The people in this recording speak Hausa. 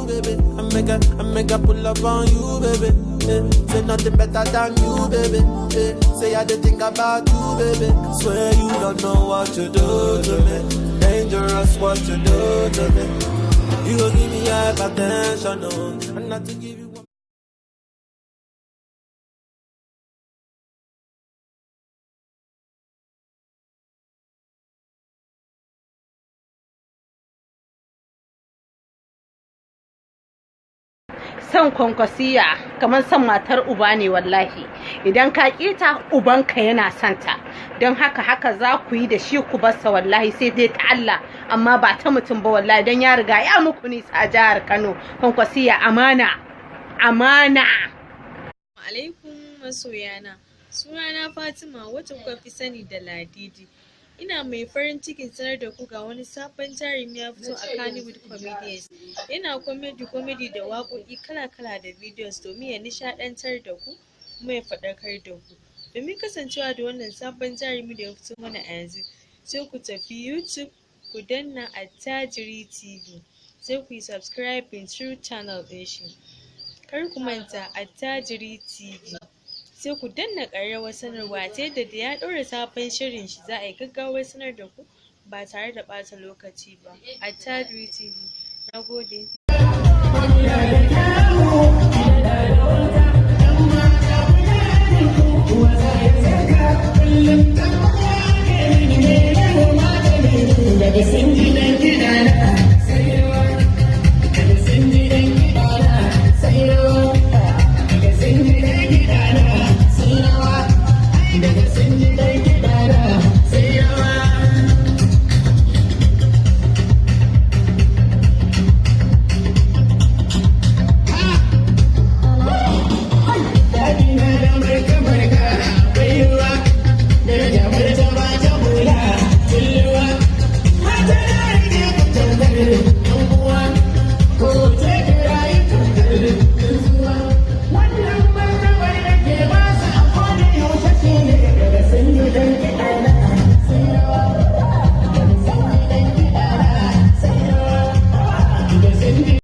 baby. I make a pull up on you, baby. Say nothing better than you, baby. Say I did think about you, baby. Swear you don't know what you do to me. Dangerous what you do to me. You gon' give me hypertension, no, and not to give you. San kwankwasiya kamar san matar uba ne wallahi. Idan ka kita ubanka yana santa. Don haka za ku yi da shi ku barsa wallahi sai dai ta Allah amma ba ta mutum ba wallahi don ya riga ya muku nisa a jihar Kano. Kwankwasiya amana. Alaikum masoyana. Sunana Fatima wacce kuka fi sani da Ladidi. Ina mai farin cikin sanar da ku ga wani sabon jarumi ya fito a Kannywood Comedians. Yana comedy da waƙoƙi kala-kala da videos domin ya nishaɗantar da ku kuma ya faɗakar da ku. Domin kasancewa da wannan sabon jarumi da ya fito mana a yanzu, sai ku tafi YouTube ku danna Attajiri TV. Sai ku yi subscribing through channel ɗin shi. Kar ku manta Attajiri TV. Sai ku danna ƙararrawar sanarwa ta yadda da ya ɗora sabon shirin shi za a yi gaggawar sanar da ku ba tare da ɓata lokaci ba. Attajiri TV. Na gode. What?